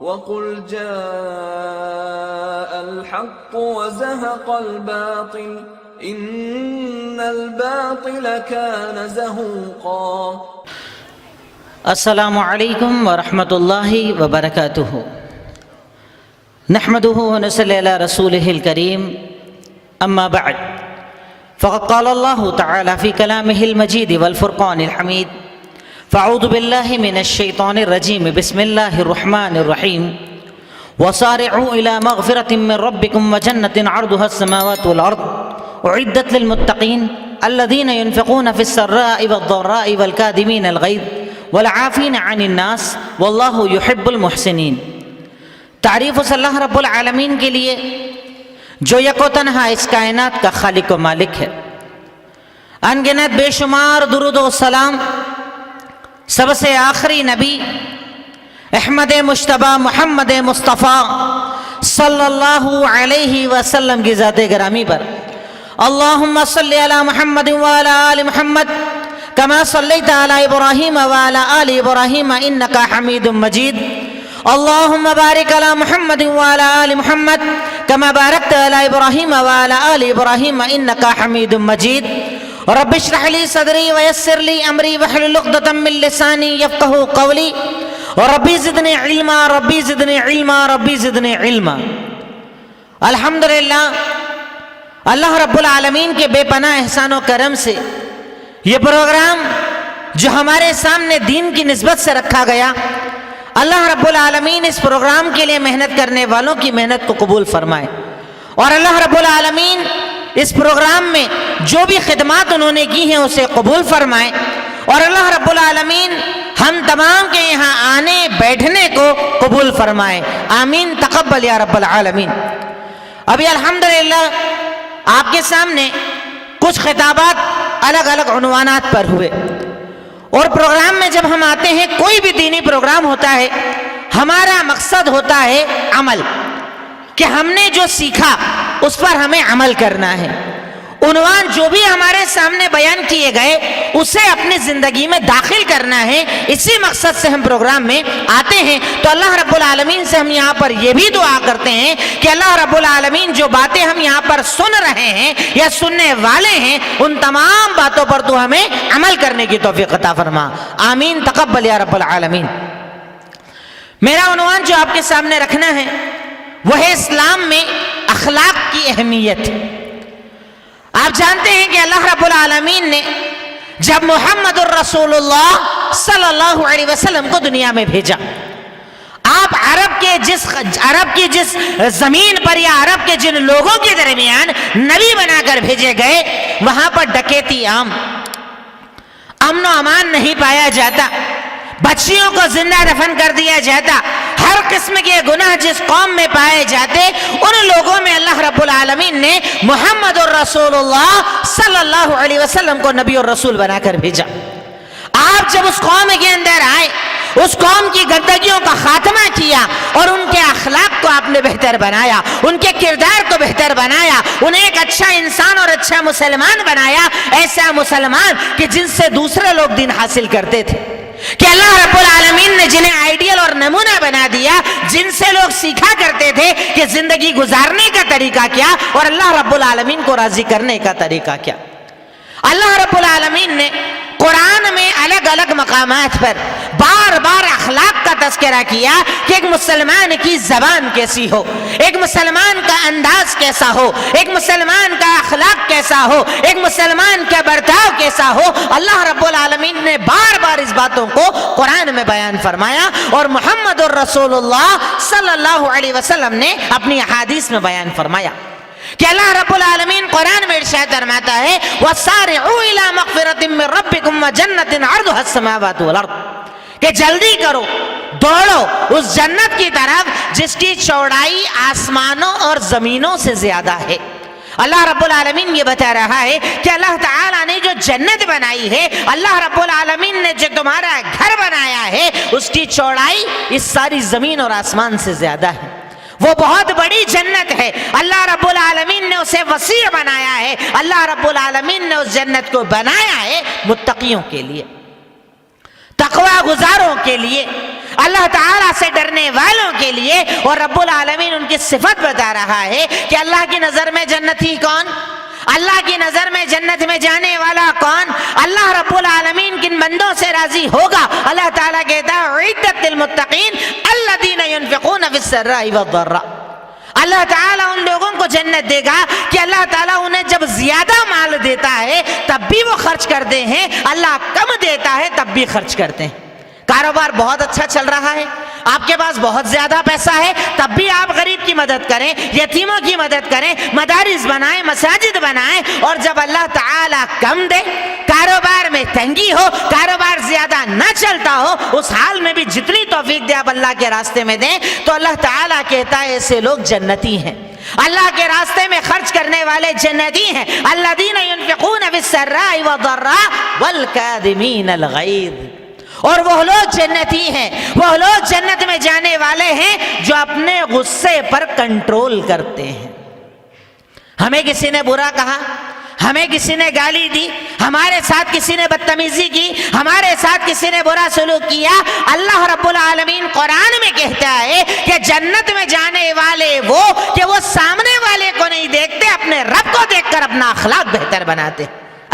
وَقُلْ جَاءَ الْحَقُّ وَزَهَقَ الْبَاطِلُ إِنَّ الْبَاطِلَ كَانَ زَهُوقًا۔ السلام علیکم ورحمۃ اللہ وبرکاتہ۔ نحمده ونصلی علی رسولہ الکریم، اما بعد فقد قال اللہ تعالی فی کلامہ المجید والفرقان الحمید، فاعوذ باللہ من الشیطان الرجیم، بسم اللہ الرحمن الرحیم، وسارعوا الی مغفرۃ من ربکم وجنۃ عرضها السماوات والارض اعدت للمتقین الذین ينفقون فی السراء والضراء والکاظمین الغیظ والعافین عن الناس واللہ یحب المحسنین۔ تعریف اس اللہ رب العالمین کے لیے جو یک و تنہا اس کائنات کا خالق و مالک ہے۔ انگنت بے شمار درود و سلام سب سے آخری نبی احمد مجتبی محمد مصطفیٰ صلی اللہ علیہ وسلم کی ذات گرامی پر اللہم صلی علی محمد وعلی آل محمد كما صليت على إبراهيم وعلى آل إبراهيم إنك حميد مجيد، اللهم بارك على محمد وعلى آل محمد كما باركت على إبراهيم وعلى آل إبراهيم إنك حميد مجيد۔ رب اشرح لي صدري ويسر لي أمري واحلل عقدة من لساني يفقهوا قولي، ربي زدني علما ربي زدني علما ربي زدني علما۔ الحمدللہ اللہ رب العالمین کے بے پناہ احسان و کرم سے یہ پروگرام جو ہمارے سامنے دین کی نسبت سے رکھا گیا، اللہ رب العالمین اس پروگرام کے لیے محنت کرنے والوں کی محنت کو قبول فرمائے، اور اللہ رب العالمین اس پروگرام میں جو بھی خدمات انہوں نے کی ہیں اسے قبول فرمائے، اور اللہ رب العالمین ہم تمام کے یہاں آنے بیٹھنے کو قبول فرمائے، آمین تقبل یا رب العالمین۔ ابھی الحمدللہ آپ کے سامنے کچھ خطابات الگ الگ عنوانات پر ہوئے، اور پروگرام میں جب ہم آتے ہیں، کوئی بھی دینی پروگرام ہوتا ہے، ہمارا مقصد ہوتا ہے عمل، کہ ہم نے جو سیکھا اس پر ہمیں عمل کرنا ہے۔ عنوان جو بھی ہمارے سامنے بیان کیے گئے اسے اپنی زندگی میں داخل کرنا ہے، اسی مقصد سے ہم پروگرام میں آتے ہیں۔ تو اللہ رب العالمین سے ہم یہاں پر یہ بھی دعا کرتے ہیں کہ اللہ رب العالمین جو باتیں ہم یہاں پر سن رہے ہیں یا سننے والے ہیں، ان تمام باتوں پر تو ہمیں عمل کرنے کی توفیق عطا فرما، آمین تقبل یا رب العالمین۔ میرا عنوان جو آپ کے سامنے رکھنا ہے وہ ہے اسلام میں اخلاق کی اہمیت۔ آپ جانتے ہیں کہ اللہ رب العالمین نے جب محمد الرسول اللہ صلی اللہ علیہ وسلم کو دنیا میں بھیجا، آپ عرب کی جس زمین پر یا عرب کے جن لوگوں کے درمیان نبی بنا کر بھیجے گئے، وہاں پر ڈکیتی عام، امن و امان نہیں پایا جاتا، بچیوں کو زندہ دفن کر دیا جاتا، ہر قسم کے گناہ جس قوم میں پائے جاتے، ان لوگوں میں اللہ رب العالمین نے محمد الرسول اللہ صلی اللہ علیہ وسلم کو نبی اور رسول بنا کر بھیجا۔ آپ جب اس قوم کے اندر آئے، اس قوم کی گندگیوں کا خاتمہ کیا، اور ان کے اخلاق کو آپ نے بہتر بنایا، ان کے کردار کو بہتر بنایا، انہیں ایک اچھا انسان اور اچھا مسلمان بنایا، ایسا مسلمان کہ جن سے دوسرے لوگ دین حاصل کرتے تھے، کہ اللہ رب العالمین نے جنہیں آئیڈیل اور نمونہ بنا دیا، جن سے لوگ سیکھا کرتے تھے کہ زندگی گزارنے کا طریقہ کیا اور اللہ رب العالمین کو راضی کرنے کا طریقہ کیا۔ اللہ رب العالمین نے قرآن میں الگ الگ مقامات پر بار بار اخلاق کا تذکرہ کیا کہ ایک مسلمان کی زبان کیسی ہو، ایک مسلمان کا انداز کیسا ہو، ایک مسلمان کا اخلاق کیسا ہو، ایک مسلمان کا برتاؤ کیسا ہو۔ اللہ رب العالمین نے بار بار اس باتوں کو قرآن میں بیان فرمایا، اور محمد الرسول اللہ صلی اللہ علیہ وسلم نے اپنی احادیث میں بیان فرمایا کہ اللہ رب العالمین قرآن میں ارشاد فرماتا ہے وَسَارِعُوا إِلَىٰ مَغْفِرَةٍ مِّن رَّبِّكُمْ وَجَنَّةٍ عَرْضُهَا السَّمَاوَاتُ وَالْأَرْضُ، کہ جلدی کرو، دوڑو اس جنت کی طرف جس کی چوڑائی آسمانوں اور زمینوں سے زیادہ ہے۔ اللہ رب العالمین یہ بتا رہا ہے کہ اللہ تعالیٰ نے جو جنت بنائی ہے، اللہ رب العالمین نے جو تمہارا گھر بنایا ہے، اس کی چوڑائی اس ساری زمین اور آسمان سے زیادہ ہے۔ وہ بہت بڑی جنت ہے، اللہ رب العالمین نے اسے وسیع بنایا ہے، اللہ رب العالمین نے اس جنت کو بنایا ہے متقیوں کے لیے، تقوی گزاروں کے لیے، اللہ تعالیٰ سے ڈرنے والوں کے لیے. اور رب العالمین ان کی صفت بتا رہا ہے کہ اللہ کی نظر میں جنتی کون؟ اللہ کی نظر میں جنت میں جانے والا کون؟ اللہ رب العالمین کن بندوں سے راضی ہوگا؟ اللہ تعالیٰ کہتا ہے اعدت للمتقین الذین ينفقون فی السراء والضراء. اللہ تعالیٰ ان لوگوں کو جنت دے گا کہ اللہ تعالیٰ انہیں جب زیادہ مال دیتا ہے تب بھی وہ خرچ کرتے ہیں، اللہ کم دیتا ہے تب بھی خرچ کرتے ہیں. کاروبار بہت اچھا چل رہا ہے، آپ کے پاس بہت زیادہ پیسہ ہے، تب بھی آپ غریب کی مدد کریں، یتیموں کی مدد کریں، مدارس بنائیں، مساجد بنائیں. اور جب اللہ تعالیٰ کم دے، کاروبار میں تنگی ہو، کاروبار زیادہ نہ چلتا ہو، اس حال میں بھی جتنی توفیق دے آپ اللہ کے راستے میں دیں تو اللہ تعالیٰ کہتا ہے ایسے لوگ جنتی ہیں. اللہ کے راستے میں خرچ کرنے والے جنتی ہیں. الذین ينفقون فی السراء والضراء والکاظمین الغیظ. اور وہ لوگ جنتی ہیں، وہ لوگ جنت میں جانے والے ہیں جو اپنے غصے پر کنٹرول کرتے ہیں. ہمیں کسی نے برا کہا، ہمیں کسی نے گالی دی، ہمارے ساتھ کسی نے بدتمیزی کی، ہمارے ساتھ کسی نے برا سلوک کیا، اللہ رب العالمین قرآن میں کہتا ہے کہ جنت میں جانے والے وہ کہ وہ سامنے والے کو نہیں دیکھتے، اپنے رب کو دیکھ کر اپنا اخلاق بہتر بناتے.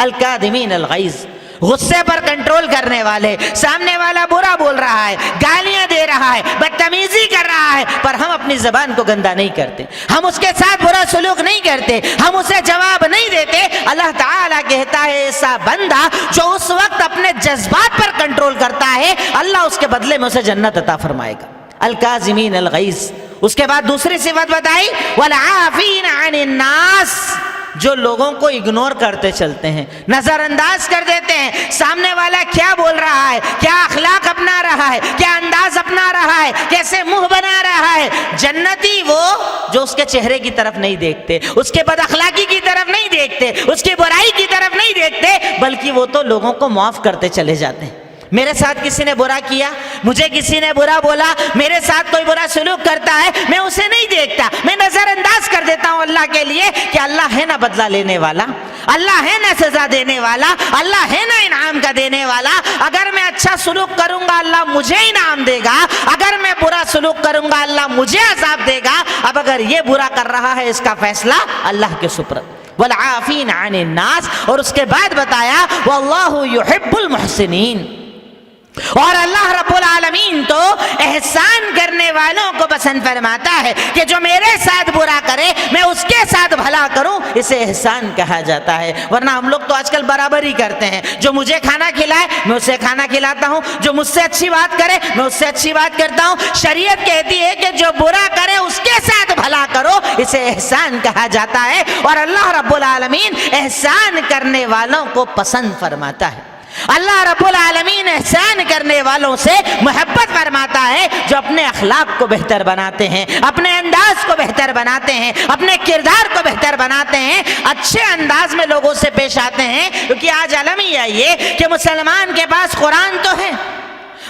الکاظمین الغیظ، غصے پر کنٹرول کرنے والے. سامنے والا برا بول رہا ہے، گالیاں دے رہا ہے، بدتمیزی کر رہا ہے، پر ہم اپنی زبان کو گندا نہیں کرتے، ہم اس کے ساتھ برا سلوک نہیں کرتے، ہم اسے جواب نہیں دیتے. اللہ تعالیٰ کہتا ہے ایسا بندہ جو اس وقت اپنے جذبات پر کنٹرول کرتا ہے اللہ اس کے بدلے میں اسے جنت عطا فرمائے گا. الکاظمین الغیظ. اس کے بعد دوسری صفت بتائی والعافین عن الناس، جو لوگوں کو اگنور کرتے چلتے ہیں، نظر انداز کر دیتے ہیں. سامنے والا کیا بول رہا ہے، کیا اخلاق اپنا رہا ہے، کیا انداز اپنا رہا ہے، کیسے منہ بنا رہا ہے. جنتی وہ جو اس کے چہرے کی طرف نہیں دیکھتے، اس کے بد اخلاقی کی طرف نہیں دیکھتے، اس کی برائی کی طرف نہیں دیکھتے، بلکہ وہ تو لوگوں کو معاف کرتے چلے جاتے ہیں. میرے ساتھ کسی نے برا کیا، مجھے کسی نے برا بولا، میرے ساتھ کوئی برا سلوک کرتا ہے، میں اسے نہیں دیکھتا، میں نظر انداز کر دیتا ہوں اللہ کے لیے کہ اللہ ہے نہ بدلہ لینے والا، اللہ ہے نہ سزا دینے والا، اللہ ہے نہ انعام کا دینے والا. اگر میں اچھا سلوک کروں گا اللہ مجھے انعام دے گا، اگر میں برا سلوک کروں گا اللہ مجھے عذاب دے گا. اب اگر یہ برا کر رہا ہے اس کا فیصلہ اللہ کے سپرد. والعافین عن الناس. اور اس کے بعد بتایا واللہ یحب المحسنین. اور اللہ رب العالمین تو احسان کرنے والوں کو پسند فرماتا ہے کہ جو میرے ساتھ برا کرے میں اس کے ساتھ بھلا کروں، اسے احسان کہا جاتا ہے. ورنہ ہم لوگ تو آج کل برابری کرتے ہیں، جو مجھے کھانا کھلائے میں اسے کھانا کھلاتا ہوں، جو مجھ سے اچھی بات کرے میں اس سے اچھی بات کرتا ہوں. شریعت کہتی ہے کہ جو برا کرے اس کے ساتھ بھلا کرو، اسے احسان کہا جاتا ہے. اور اللہ رب العالمین احسان کرنے والوں کو پسند فرماتا ہے. اللہ رب العالمین احسان کرنے والوں سے محبت فرماتا ہے جو اپنے اخلاق کو بہتر بناتے ہیں، اپنے انداز کو بہتر بناتے ہیں، اپنے کردار کو بہتر بناتے ہیں، اچھے انداز میں لوگوں سے پیش آتے ہیں. کیونکہ آج المیہ یہ کہ مسلمان کے پاس قرآن تو ہے،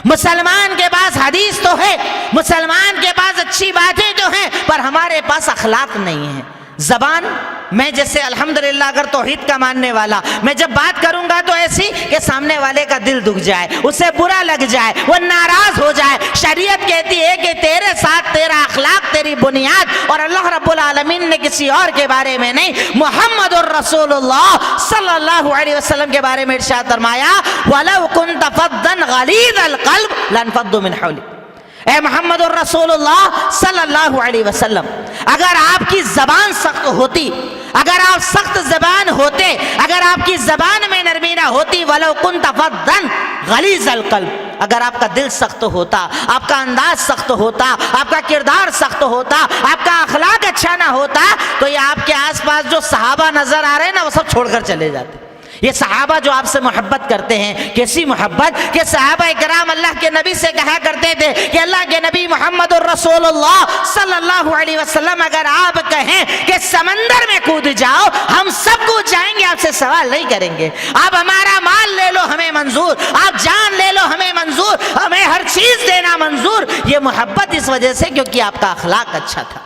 مسلمان کے پاس حدیث تو ہے، مسلمان کے پاس اچھی باتیں تو ہیں، پر ہمارے پاس اخلاق نہیں ہے. زبان میں جیسے الحمدللہ اگر توحید کا ماننے والا میں جب بات کروں گا تو ایسی کہ سامنے والے کا دل دکھ جائے، اسے برا لگ جائے، وہ ناراض ہو جائے. شریعت کہتی ہے کہ تیرے ساتھ تیرا اخلاق تیری بنیاد. اور اللہ رب العالمین نے کسی اور کے بارے میں نہیں، محمد الرسول اللہ صلی اللہ علیہ وسلم کے بارے میں ارشاد فرمایا وَلَوْ كُنْتَ فَضًّا غَلِيظَ الْقَلْبِ لَانفَضُّوا مِنْ حَوْلِكَ. اے محمد الرسول اللہ صلی اللہ علیہ وسلم، اگر آپ کی زبان سخت ہوتی، اگر آپ سخت زبان ہوتے، اگر آپ کی زبان میں نرمی نہ ہوتی، وَلَوْ كُنْتَ فَضًّا غَلِيظَ الْقَلْبِ، اگر آپ کا دل سخت ہوتا، آپ کا انداز سخت ہوتا، آپ کا کردار سخت ہوتا، آپ کا اخلاق اچھا نہ ہوتا، تو یہ آپ کے آس پاس جو صحابہ نظر آ رہے ہیں نا وہ سب چھوڑ کر چلے جاتے. یہ صحابہ جو آپ سے محبت کرتے ہیں، کیسی محبت کہ صحابہ کرام اللہ کے نبی سے کہا کرتے تھے کہ اللہ کے نبی محمد الرسول اللہ صلی اللہ علیہ وسلم اگر آپ کہیں کہ سمندر میں کود جاؤ ہم سب کود جائیں گے، آپ سے سوال نہیں کریں گے. آپ ہمارا مال لے لو ہمیں منظور، آپ جان لے لو ہمیں منظور، ہمیں ہر چیز دینا منظور. یہ محبت اس وجہ سے کیونکہ آپ کا اخلاق اچھا تھا.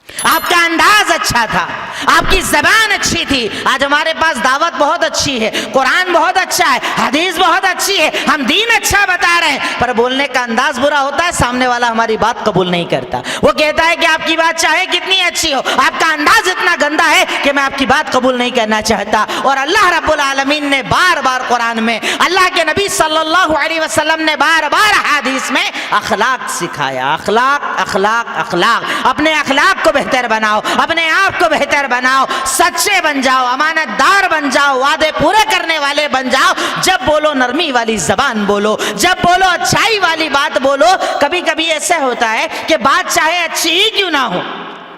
آپ کا انداز اچھا تھا، آپ کی زبان اچھی تھی. آج ہمارے پاس دعوت بہت اچھی ہے، قرآن بہت اچھا ہے، حدیث بہت اچھی ہے، ہم دین اچھا بتا رہے ہیں، پر بولنے کا انداز برا ہوتا ہے. سامنے والا ہماری بات قبول نہیں کرتا. وہ کہتا ہے کہ آپ کی بات چاہے کتنی اچھی ہو، آپ کا انداز اتنا گندا ہے کہ میں آپ کی بات قبول نہیں کرنا چاہتا. اور اللہ رب العالمین نے بار بار قرآن میں، اللہ کے نبی صلی اللہ علیہ وسلم نے بار بار حدیث میں اخلاق سکھایا. اخلاق اخلاق اخلاق. اپنے اخلاق کو بہتر بناؤ، اپنے آپ کو بہتر بناؤ، سچے بن جاؤ، امانت دار بن جاؤ، وعدے پورے کرنے والے بن جاؤ. جب بولو نرمی والی زبان بولو، جب بولو اچھائی والی بات بولو. کبھی کبھی ایسا ہوتا ہے کہ بات چاہے اچھی ہی کیوں نہ ہو،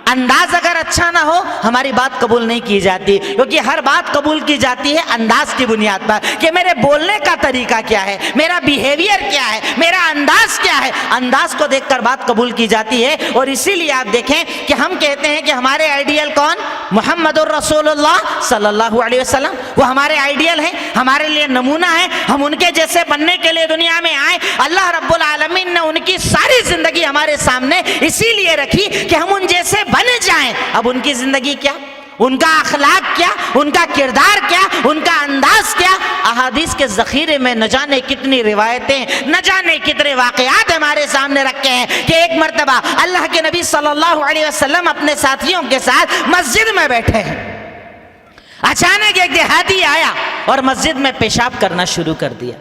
انداز اگر اچھا نہ ہو ہماری بات قبول نہیں کی جاتی. کیونکہ ہر بات قبول کی جاتی ہے انداز کی بنیاد پر، کہ میرے بولنے کا طریقہ کیا ہے، میرا بیہیویئر کیا ہے، میرا انداز کیا ہے. انداز کو دیکھ کر بات قبول کی جاتی ہے. اور اسی لیے آپ دیکھیں کہ ہم کہتے ہیں کہ ہمارے آئیڈیل کون؟ محمد الرسول اللہ صلی اللہ علیہ وسلم. وہ ہمارے آئیڈیل ہیں، ہمارے لیے نمونہ ہیں. ہم ان کے جیسے بننے کے لیے دنیا میں آئے. اللہ رب العالمین نے ان کی ساری زندگی ہمارے سامنے اسی لیے رکھی کہ ہم ان جیسے بن جائیں. اب ان کی زندگی کیا، ان کا اخلاق کیا، ان کا کردار کیا، ان کا انداز کیا. احادیث کے ذخیرے میں نہ جانے کتنی روایتیں، نہ جانے کتنے واقعات ہمارے سامنے رکھے ہیں کہ ایک مرتبہ اللہ کے نبی صلی اللہ علیہ وسلم اپنے ساتھیوں کے ساتھ مسجد میں بیٹھے ہیں. اچانک ایک دیہاتی آیا اور مسجد میں پیشاب کرنا شروع کر دیا.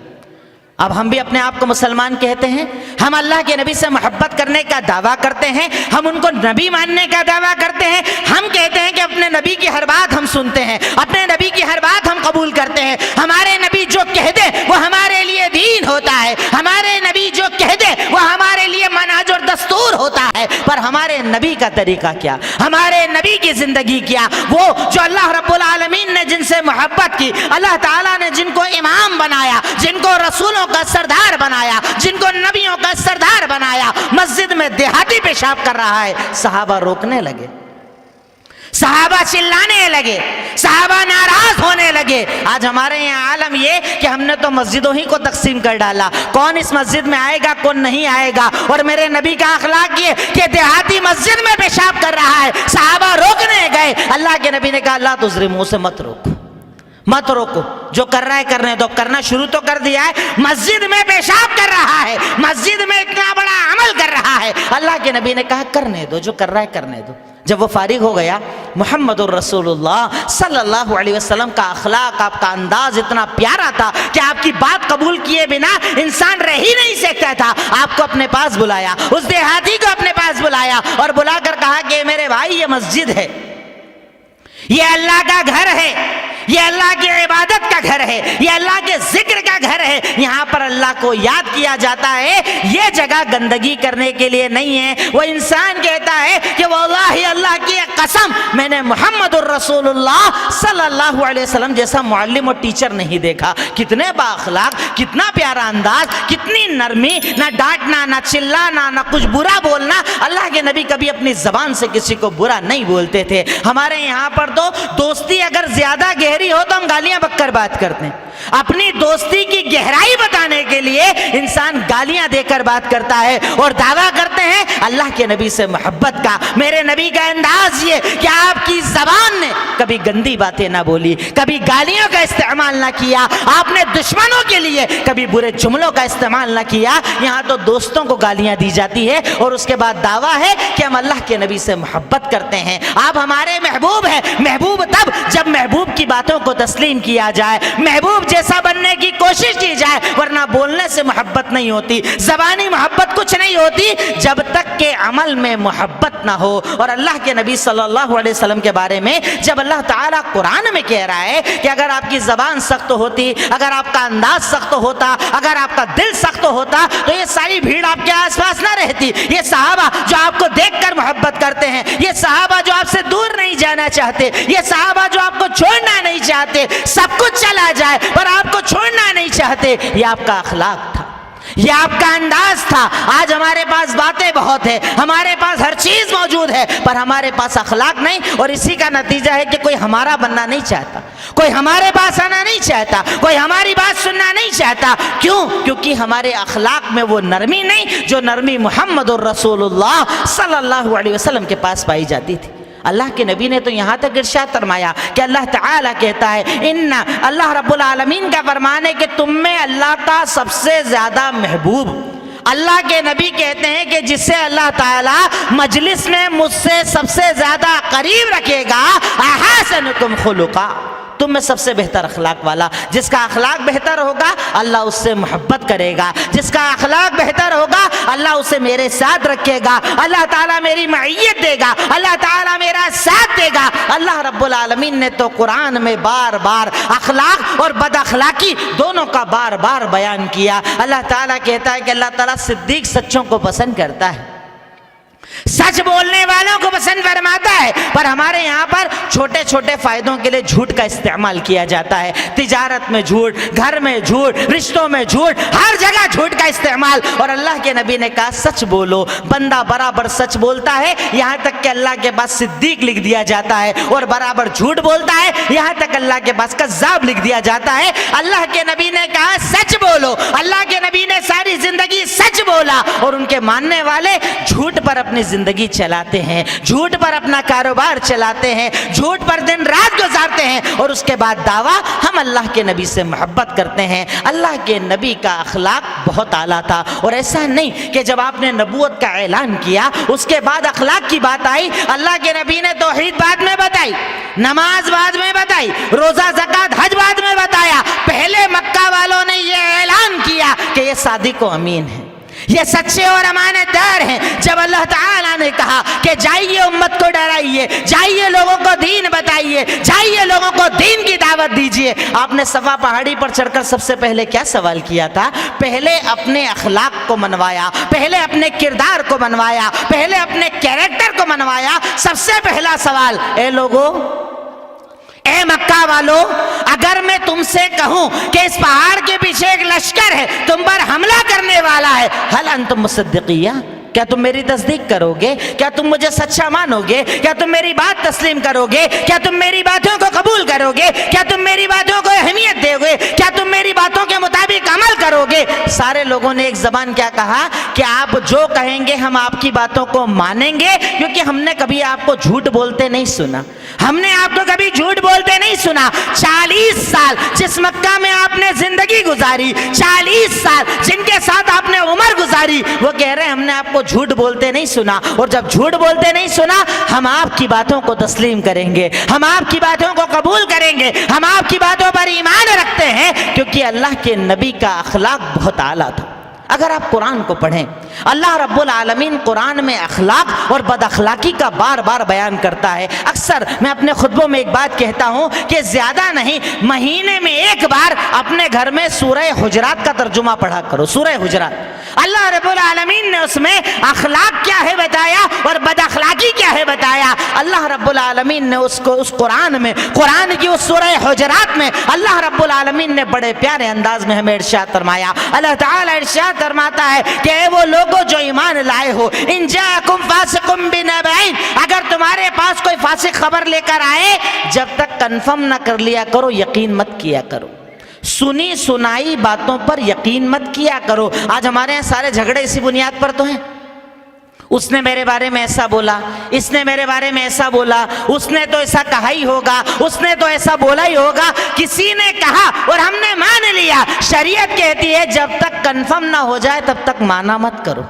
اب ہم بھی اپنے آپ کو مسلمان کہتے ہیں، ہم اللہ کے نبی سے محبت کرنے کا دعویٰ کرتے ہیں، ہم ان کو نبی ماننے کا دعویٰ کرتے ہیں. ہم کہتے ہیں کہ اپنے نبی کی ہر بات ہم سنتے ہیں، اپنے نبی کی ہر بات ہم قبول کرتے ہیں. ہمارے نبی جو کہہ دے وہ ہمارے لیے دین ہوتا ہے، ہمارے نبی جو کہہ دے وہ ہمارے لیے منہج اور دستور ہوتا ہے. پر ہمارے نبی کا طریقہ کیا، ہمارے نبی کی زندگی کیا؟ وہ جو اللہ رب العالمین نے جن سے محبت کی، اللہ تعالیٰ نے جن کو امام بنایا، جن کو رسولوں کا سردار بنایا، جن کو نبیوں کا سردار بنایا، مسجد میں دیہاتی پیشاب کر رہا ہے. صحابہ روکنے لگے، صحابہ چلانے لگے، صحابہ ناراض ہونے لگے. آج ہمارے یہاں عالم یہ کہ ہم نے تو مسجدوں ہی کو تقسیم کر ڈالا، کون اس مسجد میں آئے گا کون نہیں آئے گا. اور میرے نبی کا اخلاق یہ کہ دیہاتی مسجد میں پیشاب کر رہا ہے، صحابہ روکنے گئے. اللہ کے نبی نے کہا لا تظلموا، سے مت روکو، مت روکو، جو کر رہا ہے کرنے دو. کرنا شروع تو کر دیا ہے، مسجد میں پیشاب کر رہا ہے، مسجد میں اتنا بڑا عمل کر رہا ہے. اللہ کے نبی نے کہا کرنے دو، جو کر رہا ہے کرنے دو. جب وہ فارغ ہو گیا، محمد الرسول اللہ صلی اللہ علیہ وسلم کا اخلاق، آپ کا انداز اتنا پیارا تھا کہ آپ کی بات قبول کیے بنا انسان رہ ہی نہیں سکتا تھا. آپ کو اپنے پاس بلایا، اس دیہاتی کو اپنے پاس بلایا اور بلا کر کہا کہ میرے بھائی یہ مسجد ہے، یہ اللہ کا گھر ہے، یہ اللہ کی عبادت کا گھر ہے، یہ اللہ کے ذکر کا گھر ہے، یہاں پر اللہ کو یاد کیا جاتا ہے. یہ جگہ گندگی کرنے کے لیے نہیں ہے. وہ انسان کہتا ہے کہ واللہ اللہ کی قسم میں نے محمد الرسول اللہ صلی اللہ علیہ وسلم جیسا معلم اور ٹیچر نہیں دیکھا. کتنے با اخلاق، کتنا پیارا انداز، کتنی نرمی، نہ ڈانٹنا، نہ چلانا، نہ کچھ برا بولنا. اللہ کے نبی کبھی اپنی زبان سے کسی کو برا نہیں بولتے تھے. ہمارے یہاں پر تو دوستی اگر زیادہ گہری ہو تو ہم گالیاں بک کر بات کرتے ہیں. اپنی دوستی کی گہرائی بتانے کے لیے انسان گالیاں دے کر بات کرتا ہے اور دعویٰ کرتے ہیں اللہ کے نبی سے محبت کا. میرے نبی کا انداز یہ کہ آپ کی زبان نے کبھی گندی باتیں نہ بولی، کبھی گالیوں کا استعمال نہ کیا، آپ نے دشمنوں کے لیے کبھی برے جملوں کا استعمال نہ کیا. یہاں تو دوستوں کو گالیاں دی جاتی ہے اور اس کے بعد دعویٰ ہے کہ ہم اللہ کے نبی سے محبت کرتے ہیں. آپ ہمارے محبوب ہیں. محبوب تب جب محبوب کی باتوں کو تسلیم کیا جائے، محبوب جیسا بننے کی کوشش کی جائے، ورنہ بولنے سے محبت نہیں ہوتی، زبانی محبت کچھ نہیں ہوتی جب تک کہ عمل میں محبت نہ ہو. اور اللہ کے نبی صلی اللہ علیہ وسلم کے بارے میں جب اللہ تعالیٰ قرآن میں کہہ رہا ہے کہ اگر آپ کی زبان سخت ہوتی، اگر آپ کا انداز سخت ہوتا، اگر آپ کا دل سخت ہوتا تو یہ ساری بھیڑ آپ کے آس پاس نہ رہتی. یہ صحابہ جو آپ کو دیکھ کر محبت کرتے ہیں، یہ صحابہ جو آپ سے دور نہیں جانا چاہتے، یہ صحابہ جو آپ کو چھوڑنا نہیں چاہتے، سب کچھ چلا جائے پر آپ کو چھوڑنا نہیں چاہتے، یہ آپ کا اخلاق تھا، یہ آپ کا انداز تھا. آج ہمارے پاس باتیں بہت ہیں، ہمارے پاس ہر ہر چیز موجود ہے، پر ہمارے پاس اخلاق نہیں، اور اسی کا نتیجہ ہے کہ کوئی ہمارا بننا نہیں چاہتا، کوئی ہمارے پاس آنا نہیں چاہتا، کوئی ہماری بات سننا نہیں چاہتا۔ کیوں؟ کیونکہ ہمارے اخلاق میں وہ نرمی نہیں جو نرمی محمد الرسول اللہ صلی اللہ علیہ وسلم کے پاس پائی جاتی تھی۔ اللہ کے نبی نے تو یہاں تک ارشاد فرمایا کہ اللہ تعالیٰ کہتا ہے اللہ رب العالمین کا فرمان ہے کہ تم میں اللہ کا سب سے زیادہ محبوب، اللہ کے نبی کہتے ہیں کہ جس سے اللہ تعالیٰ مجلس میں مجھ سے سب سے زیادہ قریب رکھے گا، احسنکم خلقا، تم میں سب سے بہتر اخلاق والا۔ جس کا اخلاق بہتر ہوگا اللہ اس سے محبت کرے گا، جس کا اخلاق بہتر ہوگا اللہ اسے میرے ساتھ رکھے گا، اللہ تعالیٰ میری معیت دے گا، اللہ تعالیٰ میرا ساتھ دے گا۔ اللہ رب العالمین نے تو قرآن میں بار بار اخلاق اور بد اخلاقی دونوں کا بار بار بیان کیا۔ اللہ تعالیٰ کہتا ہے کہ اللہ تعالیٰ صدیق سچوں کو پسند کرتا ہے، سچ بولنے والوں کو پسند فرماتا ہے، پر ہمارے یہاں پر چھوٹے چھوٹے فائدوں کے لیے جھوٹ کا استعمال کیا جاتا ہے، تجارت میں جھوٹ، گھر میں جھوٹ، رشتوں میں جھوٹ، ہر جگہ جھوٹ کا استعمال۔ اور اللہ کے نبی نے کہا سچ بولو، بندہ برابر سچ بولتا ہے یہاں تک کہ اللہ کے پاس صدیق لکھ دیا جاتا ہے، اور برابر جھوٹ بولتا ہے یہاں تک اللہ کے پاس کذاب لکھ دیا جاتا ہے۔ اللہ کے نبی نے کہا سچ بولو، اللہ کے نبی نے ساری زندگی سچ بولا، اور ان کے ماننے والے جھوٹ پر اپنی زندگی چلاتے ہیں، جھوٹ پر اپنا کاروبار چلاتے ہیں، جھوٹ پر دن رات گزارتے ہیں، اور اس کے بعد دعویٰ ہم اللہ کے نبی سے محبت کرتے ہیں۔ اللہ کے نبی کا اخلاق بہت اعلیٰ تھا، اور ایسا نہیں کہ جب آپ نے نبوت کا اعلان کیا اس کے بعد اخلاق کی بات آئی۔ اللہ کے نبی نے توحید بعد میں بتائی، نماز بعد میں بتائی، روزہ زکوٰۃ حج بعد میں بتایا۔ پہلے مکہ والوں نے یہ اعلان کیا کہ یہ صادق و امین ہے، یہ سچے اور امانت دار ہیں۔ جب اللہ تعالیٰ نے کہا کہ جائیے امت کو ڈرائیے، جائیے لوگوں کو دین بتائیے، جائیے لوگوں کو دین کی دعوت دیجیے، آپ نے صفا پہاڑی پر چڑھ کر سب سے پہلے کیا سوال کیا تھا؟ پہلے اپنے اخلاق کو منوایا، پہلے اپنے کردار کو منوایا، پہلے اپنے کیریکٹر کو منوایا۔ سب سے پہلا سوال، اے لوگو، اے مکہ والو، اگر میں تم سے کہوں کہ اس پہاڑ کے پیچھے ایک لشکر ہے تم پر حملہ کرنے والا ہے، هل انتم مصدقیہ، کیا تم میری تصدیق کرو گے؟ کیا تم مجھے سچا مانو گے؟ کیا تم میری بات تسلیم کرو گے؟ کیا تم میری باتوں کو قبول کرو گے؟ کیا تم میری باتوں کو اہمیت دو گے؟ کیا تم میری باتوں کے مطابق عمل کرو گے؟ سارے لوگوں نے ایک زبان کیا کہا کہ آپ جو کہیں گے ہم آپ کی باتوں کو مانیں گے، کیونکہ ہم نے کبھی آپ کو جھوٹ بولتے نہیں سنا، ہم نے آپ کو کبھی جھوٹ بولتے نہیں سنا۔ 40 سال جس مکہ میں آپ نے زندگی گزاری، 40 سال جن کے ساتھ آپ نے عمر گزاری، وہ کہہ رہے ہیں ہم نے آپ کو جھوٹ بولتے نہیں سنا، اور جب جھوٹ بولتے نہیں سنا ہم آپ کی باتوں کو تسلیم کریں گے، ہم آپ کی باتوں کو قبول کریں گے، ہم آپ کی باتوں پر ایمان رکھتے ہیں، کیونکہ اللہ کے نبی کا اخلاق بہت اعلیٰ تھا۔ اگر آپ قرآن کو پڑھیں، اللہ رب العالمین قرآن میں اخلاق اور بد اخلاقی کا بار بار بیان کرتا ہے۔ اکثر میں اپنے خطبوں میں ایک بات کہتا ہوں کہ زیادہ نہیں، مہینے میں ایک بار اپنے گھر میں سورہ حجرات کا ترجمہ پڑھا کرو۔ سورہ حجرات، اللہ رب العالمین نے اس میں اخلاق کیا ہے بتایا اور بد اخلاقی کیا ہے بتایا۔ اللہ رب العالمین نے اس قرآن میں، قرآن کی اس سورہ حجرات میں اللہ رب العالمین نے بڑے پیارے انداز میں ہمیں ارشاد فرمایا۔ اللہ تعالیٰ ارشاد فرماتا ہے کہ اے وہ لوگوں جو ایمان لائے ہو، ان جاءکم فاسق بنبأ، اگر تمہارے پاس کوئی فاسق خبر لے کر آئے، جب تک کنفرم نہ کر لیا کرو یقین مت کیا کرو، سنی سنائی باتوں پر یقین مت کیا کرو۔ آج ہمارے یہاں سارے جھگڑے اسی بنیاد پر تو ہیں، اس نے میرے بارے میں ایسا بولا، اس نے میرے بارے میں ایسا بولا، اس نے تو ایسا کہا ہی ہوگا، اس نے تو ایسا بولا ہی ہوگا، کسی نے کہا اور ہم نے مان لیا۔ شریعت کہتی ہے جب تک کنفرم نہ ہو جائے تب تک مانا مت کرو۔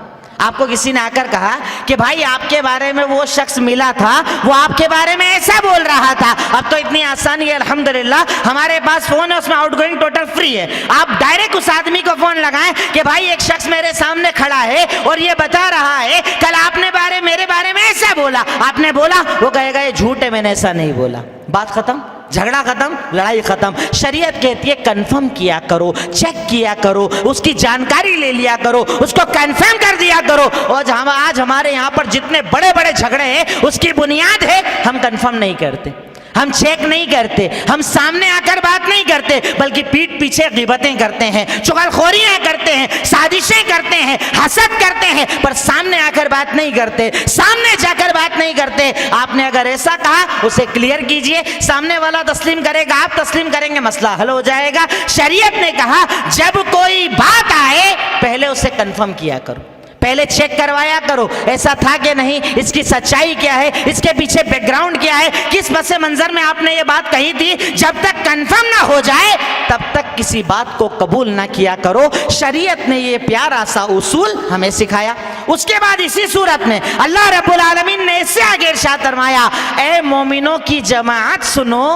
آپ کو کسی نے آ کر کہا کہ بھائی آپ کے بارے میں وہ شخص ملا تھا، وہ آپ کے بارے میں ایسا بول رہا تھا، اب تو اتنی آسانی ہے الحمدللہ ہمارے پاس فون ہے، اس میں آؤٹ گوئنگ ٹوٹل فری ہے، آپ ڈائریکٹ اس آدمی کو فون لگائیں کہ بھائی ایک شخص میرے سامنے کھڑا ہے اور یہ بتا رہا ہے کل آپ نے میرے بارے میں ایسا بولا، آپ نے بولا، وہ کہے گا یہ جھوٹ ہے، میں نے ایسا نہیں بولا، بات ختم، جھگڑا ختم، لڑائی ختم۔ شریعت کہتی ہے کنفرم کیا کرو، چیک کیا کرو، اس کی جانکاری لے لیا کرو، اس کو کنفرم کر دیا کرو۔ اور آج ہمارے یہاں پر جتنے بڑے بڑے جھگڑے ہیں اس کی بنیاد ہے ہم کنفرم نہیں کرتے۔ ہم چیک نہیں کرتے, ہم سامنے آ کر بات نہیں کرتے, بلکہ پیٹھ پیچھے غیبتیں کرتے ہیں, چغلخوریاں کرتے ہیں, سازشیں کرتے ہیں, حسد کرتے ہیں, پر سامنے آ کر بات نہیں کرتے, سامنے جا کر بات نہیں کرتے. آپ نے اگر ایسا کہا اسے کلیئر کیجئے, سامنے والا تسلیم کرے گا, آپ تسلیم کریں گے, مسئلہ حل ہو جائے گا. شریعت نے کہا جب کوئی بات آئے پہلے اسے کنفرم کیا کرو, پہلے چیک کروایا کرو ایسا تھا کہ نہیں, اس کی سچائی کیا ہے, اس کے پیچھے بیک گراؤنڈ کیا ہے, کس پس منظر میں آپ نے یہ بات کہی تھی. جب تک کنفرم نہ ہو جائے تب تک کسی بات کو قبول نہ کیا کرو. شریعت نے یہ پیارا سا اصول ہمیں سکھایا. اس کے بعد اسی صورت میں اللہ رب العالمین نے اس سے آگے ارشاد فرمایا, اے مومنوں کی جماعت سنو,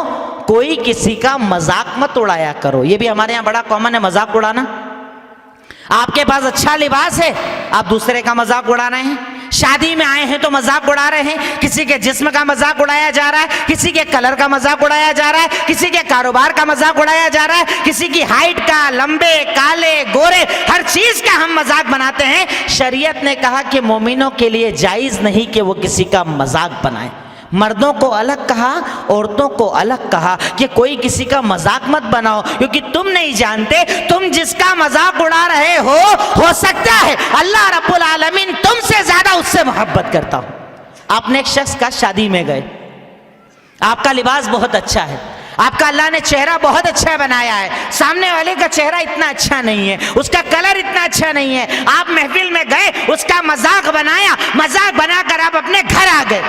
کوئی کسی کا مذاق مت اڑایا کرو. یہ بھی ہمارے یہاں بڑا کامن ہے مذاق اڑانا. آپ کے پاس اچھا لباس ہے, آپ دوسرے کا مذاق اڑا رہے ہیں. شادی میں آئے ہیں تو مذاق اڑا رہے ہیں, کسی کے جسم کا مذاق اڑایا جا رہا ہے, کسی کے کلر کا مذاق اڑایا جا رہا ہے, کسی کے کاروبار کا مذاق اڑایا جا رہا ہے, کسی کی ہائٹ کا, لمبے کالے گورے, ہر چیز کا ہم مذاق بناتے ہیں. شریعت نے کہا کہ مومنوں کے لیے جائز نہیں کہ وہ کسی کا مذاق بنائے. مردوں کو الگ کہا, عورتوں کو الگ کہا کہ کوئی کسی کا مذاق مت بناؤ, کیونکہ تم نہیں جانتے تم جس کا مذاق اڑا رہے ہو سکتا ہے اللہ رب العالمین تم سے زیادہ اس سے محبت کرتا ہو. آپ نے ایک شخص کا شادی میں گئے, آپ کا لباس بہت اچھا ہے, آپ کا اللہ نے چہرہ بہت اچھا بنایا ہے, سامنے والے کا چہرہ اتنا اچھا نہیں ہے, اس کا کلر اتنا اچھا نہیں ہے. آپ محفل میں گئے, اس کا مذاق بنایا, مذاق بنا کر آپ اپنے گھر آ گئے.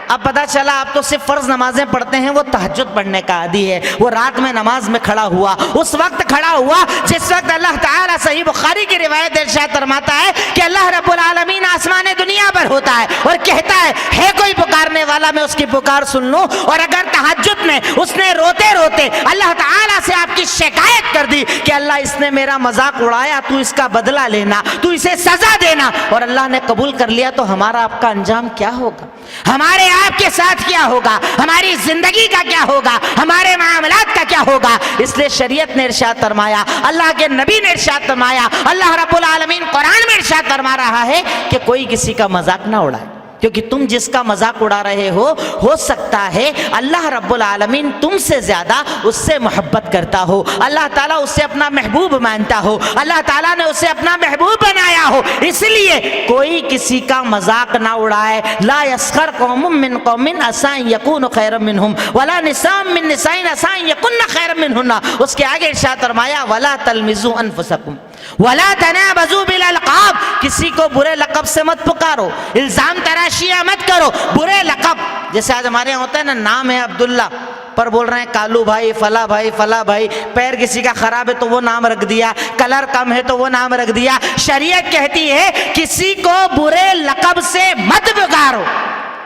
اب پتا چلا آپ تو صرف فرض نمازیں پڑھتے ہیں, وہ تہجد پڑھنے کا عادی ہے, وہ رات میں نماز میں کھڑا ہوا, اس وقت کھڑا ہوا جس وقت اللہ تعالیٰ صحیح بخاری کی روایت ارشاد فرماتا ہے کہ اللہ رب العالمین آسمان دنیا پر ہوتا ہے اور کہتا ہے کوئی پکارنے والا, میں اس کی پکار سن لوں. اور اگر تہجد میں اس نے روتے روتے اللہ تعالیٰ سے آپ کی شکایت کر دی کہ اللہ اس نے میرا مذاق اڑایا, تو اس کا بدلہ لینا, تو اسے سزا دینا, اور اللہ نے قبول کر لیا, تو ہمارا آپ کا انجام کیا ہوگا, ہمارے آپ کے ساتھ کیا ہوگا, ہماری زندگی کا کیا ہوگا, ہمارے معاملات کا کیا ہوگا. اس لیے شریعت نے ارشاد فرمایا, اللہ کے نبی نے ارشاد فرمایا, اللہ رب العالمین قرآن میں ارشاد فرما رہا ہے کہ کوئی کسی کا مذاق نہ اڑائے, کیونکہ تم جس کا مذاق اڑا رہے ہو سکتا ہے اللہ رب العالمین تم سے زیادہ اس سے محبت کرتا ہو, اللہ تعالیٰ اسے اپنا محبوب مانتا ہو, اللہ تعالیٰ نے اسے اپنا محبوب بنایا ہو. اس لیے کوئی کسی کا مذاق نہ اڑائے. لا یسخر قوم من قوم عسى ان يكونوا خيرا منهم ولا نساء من نساء عسى ان يكن خيرا منهن. اس کے آگے ارشاد فرمایا, ولا تلمزوا انفسکم ولا تنابزوا بالالقاب, کسی کو برے لقب سے مت پکارو, الزام تراشیاں مت کرو. برے لقب جیسے آج ہمارے یہاں ہوتا ہے نا, نام ہے عبداللہ پر بول رہے ہیں کالو بھائی, فلا بھائی, فلا بھائی. پیر کسی کا خراب ہے تو وہ نام رکھ دیا, کلر کم ہے تو وہ نام رکھ دیا. شریعت کہتی ہے کسی کو برے لقب سے مت پکارو.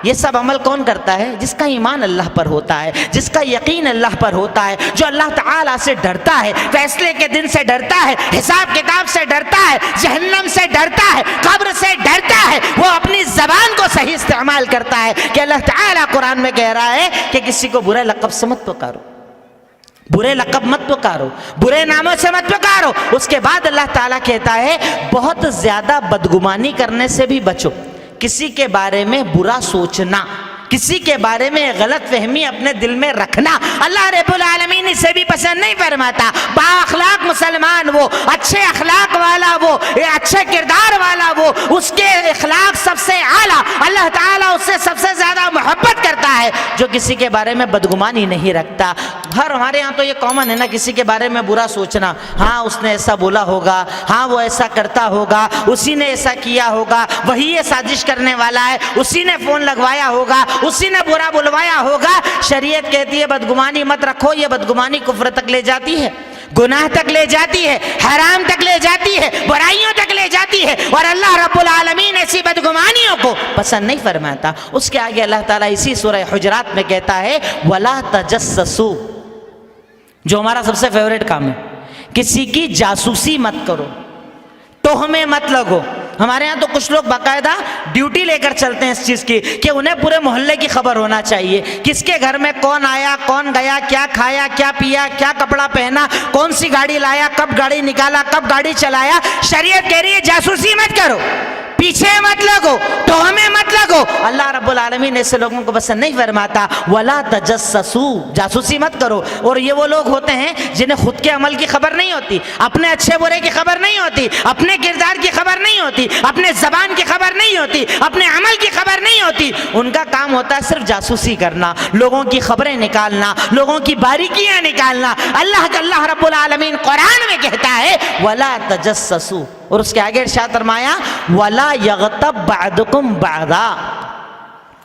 یہ سب عمل کون کرتا ہے؟ جس کا ایمان اللہ پر ہوتا ہے, جس کا یقین اللہ پر ہوتا ہے, جو اللہ تعالیٰ سے ڈرتا ہے, فیصلے کے دن سے ڈرتا ہے, حساب کتاب سے ڈرتا ہے, جہنم سے ڈرتا ہے, قبر سے ڈرتا ہے. وہ اپنی زبان کو صحیح استعمال کرتا ہے کہ اللہ تعالیٰ قرآن میں کہہ رہا ہے کہ کسی کو برے لقب سے مت پکارو, برے لقب مت پکارو, برے ناموں سے مت پکارو. اس کے بعد اللہ تعالیٰ کہتا ہے بہت زیادہ بدگمانی کرنے سے بھی بچو, کسی کے بارے میں برا سوچنا, کسی کے بارے میں غلط فہمی اپنے دل میں رکھنا اللہ رب العالمین اسے بھی پسند نہیں فرماتا. با اخلاق مسلمان وہ, اچھے اخلاق والا وہ, اچھے کردار والا وہ, اس کے اخلاق سب سے اعلیٰ, اللہ تعالیٰ اس سے سب سے زیادہ محبت کرتا ہے جو کسی کے بارے میں بدگمانی نہیں رکھتا. ہمارے یہاں تو یہ کامن ہے نا, کسی کے بارے میں برا سوچنا, ہاں اس نے ایسا بولا ہوگا, ہاں وہ ایسا کرتا ہوگا, اسی نے ایسا کیا ہوگا, وہی یہ سازش کرنے والا ہے, اسی نے فون لگوایا ہوگا, اسی نے برا بلوایا ہوگا. شریعت کہتی ہے بدگمانی مت رکھو, یہ بدگمانی کفر تک لے جاتی ہے, گناہ تک لے جاتی ہے, حرام تک لے جاتی ہے, برائیوں تک لے جاتی ہے, اور اللہ رب العالمین ایسی بدگمانیوں کو پسند نہیں فرماتا. اس کے آگے اللہ تعالیٰ اسی سورہ حجرات میں کہتا ہے وَلَا تَجَسَّسُوا, جو ہمارا سب سے فیوریٹ کام ہے, کسی کی جاسوسی مت کرو, تہمیں مت لگو. ہمارے ہاں تو کچھ لوگ باقاعدہ ڈیوٹی لے کر چلتے ہیں اس چیز کی کہ انہیں پورے محلے کی خبر ہونا چاہیے, کس کے گھر میں کون آیا, کون گیا, کیا کھایا, کیا پیا, کیا کپڑا پہنا, کون سی گاڑی لایا, کب گاڑی نکالا, کب گاڑی چلایا. شریعت کہہ رہی ہے جاسوسی مت کرو, پیچھے مت لگو, تہمیں مت لگو. اللہ رب رب العالمین ایسے لوگوں کو پسند نہیں فرماتا. ولا تجسسوا, جاسوسی مت کرو. اور یہ وہ لوگ ہوتے ہیں جنہیں خود کے عمل کی خبر نہیں ہوتی, اپنے اچھے برے کی خبر نہیں ہوتی, اپنے کردار کی خبر نہیں ہوتی, اپنے زبان کی خبر نہیں ہوتی, اپنے عمل کی خبر نہیں ہوتی. ان کا کام ہوتا ہے صرف جاسوسی کرنا, لوگوں کی خبریں نکالنا, لوگوں کی باریکیاں نکالنا. اللہ رب العالمین قرآن میں کہتا ہے ولا تجسسوا, اور اس کے آگے ارشاد فرمایا ولا یغتب بعضکم بعضا,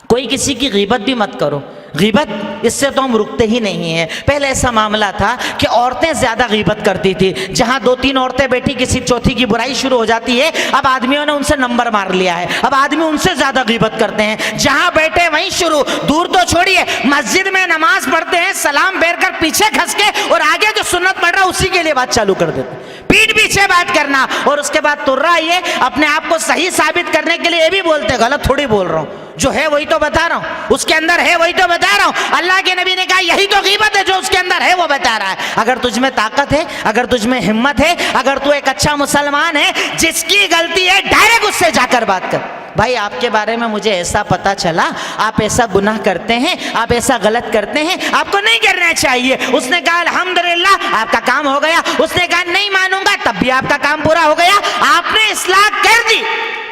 کوئی کسی کی غیبت بھی مت کرو. غیبت اس سے تو ہم رکتے ہی نہیں ہیں. پہلے ایسا معاملہ تھا کہ عورتیں زیادہ غیبت کرتی تھی, جہاں 2-3 عورتیں بیٹھی کسی چوتھی کی برائی شروع ہو جاتی ہے, اب آدمیوں نے ان سے نمبر مار لیا ہے, اب آدمی ان سے زیادہ غیبت کرتے ہیں. جہاں بیٹھے وہیں شروع, دور تو چھوڑیے, مسجد میں نماز پڑھتے ہیں, سلام پھیر کر پیچھے کھس کے, اور آگے جو سنت پڑھ رہا اسی کے لیے بات چالو کر دیتے, پیٹ پیچھے بات کرنا. اور اس کے بعد ترا یہ اپنے آپ کو صحیح ثابت کرنے کے لیے یہ بھی بولتے, غلط تھوڑی بول رہا ہوں, جو ہے وہی تو بتا رہا ہوں, اس کے اندر ہے وہی تو بتا رہا ہوں. اللہ کے نبی نے کہا یہی تو غیبت ہے, جو اس کے اندر ہے وہ بتا رہا ہے. اگر تجھ میں طاقت ہے, اگر تجھ میں ہمت ہے, اگر تو ایک اچھا مسلمان ہے, جس کی غلطی ہے ڈائریکٹ اس سے جا کر بات کر. بھائی آپ کے بارے میں مجھے ایسا پتا چلا, آپ ایسا گناہ کرتے ہیں, آپ ایسا غلط کرتے ہیں, آپ کو نہیں کرنا چاہیے. اس نے کہا الحمدللہ, آپ کا کام ہو گیا. اس نے کہا نہیں مانوں گا, تب بھی آپ کا کام پورا ہو گیا, آپ نے اصلاح کر دی.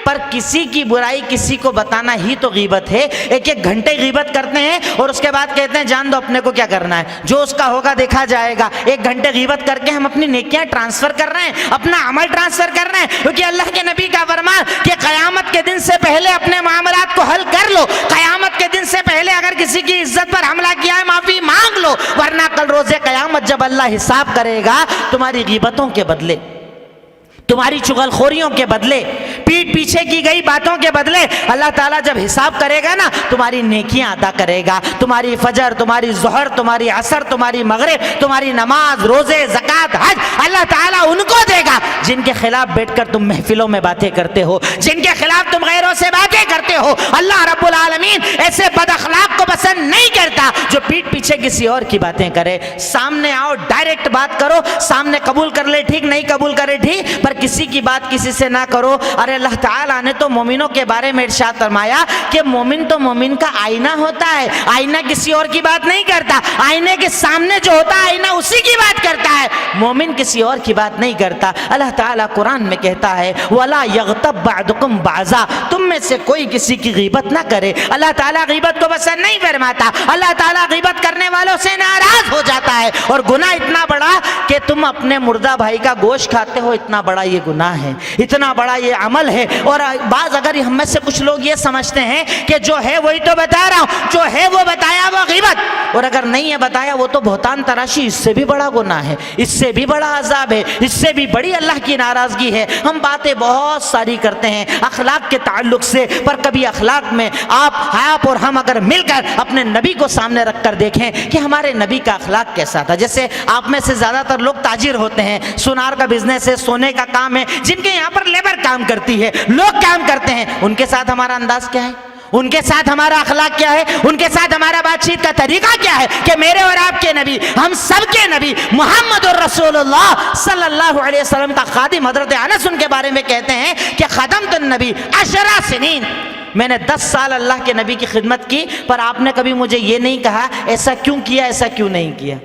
پر کسی کی برائی کسی کو بتانا ہی تو غیبت ہے. 1-1 گھنٹے غیبت کرتے ہیں اور اس کے بعد کہتے ہیں جان دو اپنے کو کیا کرنا ہے, جو اس کا ہوگا دیکھا جائے گا. 1 گھنٹے غیبت کر کے ہم اپنی نیکیاں ٹرانسفر کر رہے ہیں, اپنا عمل ٹرانسفر کر رہے ہیں. کیونکہ اللہ کے نبی کا فرمان کہ قیامت کے دن سے پہلے اپنے معاملات کو حل کر لو. قیامت کے دن سے پہلے اگر کسی کی عزت پر حملہ کیا ہے معافی مانگ لو, ورنہ کل روز قیامت جب اللہ حساب کرے گا تمہاری غیبتوں کے بدلے, تمہاری چغل خوریوں کے بدلے, پیٹ پیچھے کی گئی باتوں کے بدلے اللہ تعالیٰ جب حساب کرے گا نا, تمہاری نیکیاں ادا کرے گا. تمہاری فجر, تمہاری ظہر, تمہاری عصر, تمہاری مغرب, تمہاری نماز, روزے, زکوٰۃ, حج, اللہ تعالیٰ ان کو دے گا جن کے خلاف بیٹھ کر تم محفلوں میں باتیں کرتے ہو, جن کے خلاف تم غیروں سے باتیں کرتے ہو. اللہ رب العالمین ایسے بد اخلاق کو پسند نہیں کرتا جو پیٹ پیچھے کسی اور کی باتیں کرے. سامنے آؤ, ڈائریکٹ بات کرو, سامنے قبول کر لے ٹھیک, نہیں قبول کرے ٹھیک, پر کسی کی بات کسی سے نہ کرو. ارے اللہ تعالیٰ نے تو مومنوں کے بارے میں ارشاد فرمایا کہ مومن تو مومن کا آئینہ ہوتا ہے, آئینہ کسی اور کی بات نہیں کرتا, آئینے کے سامنے جو ہوتا ہے آئینہ اسی کی بات کرتا ہے, مومن کسی اور کی بات نہیں کرتا. اللہ تعالیٰ قرآن میں کہتا ہے وَلَا يَغْتَبْ بَعْضُكُمْ بَعْضًا, تم میں سے کوئی کسی کی غیبت نہ کرے. اللہ تعالیٰ غیبت کو پسند نہیں فرماتا, اللہ تعالیٰ غیبت کرنے والوں سے ناراض ہو جاتا ہے. اور گناہ اتنا بڑا کہ تم اپنے مردہ بھائی کا گوشت کھاتے ہو, اتنا بڑا یہ گناہ ہے, اتنا بڑا یہ عمل ہے. اور بعض اگر ہم میں سے کچھ لوگ یہ سمجھتے ہیں کہ جو ہے وہی تو بتا رہا ہوں, جو ہے وہ بتایا وہ غیبت, اور اگر نہیں ہے بتایا وہ تو بہتان تراشی, اس سے بھی بڑا گناہ ہے, اس سے بھی بڑا عذاب ہے, اس سے بھی بڑی اللہ کی ناراضگی ہے. ہم باتیں بہت ساری کرتے ہیں اخلاق کے تعلق سے, پر کبھی اخلاق میں آپ اور ہم اگر مل کر اپنے نبی کو سامنے رکھ کر دیکھیں کہ ہمارے نبی کا اخلاق کیسا تھا. جیسے آپ میں سے زیادہ تر لوگ تاجر ہوتے ہیں, سونار کا بزنس ہے, سونے کا کام ہے, جن کے یہاں پر لیبر کام کرتی ہے, لوگ کام کرتے ہیں, ان کے ساتھ ہمارا انداز کیا ہے, ان کے ساتھ ہمارا اخلاق کیا ہے, ان کے ساتھ ہمارا بات چیت کا طریقہ کیا ہے؟ کہ میرے اور آپ کے نبی, ہم سب کے نبی محمد رسول اللہ صلی اللہ علیہ وسلم کا خادم حضرت انس ان کے بارے میں کہتے ہیں کہ خدمت النبی 10 سنین, میں نے 10 سال اللہ کے نبی کی خدمت کی, پر آپ نے کبھی مجھے یہ نہیں کہا ایسا کیوں کیا, ایسا کیوں نہیں کیا,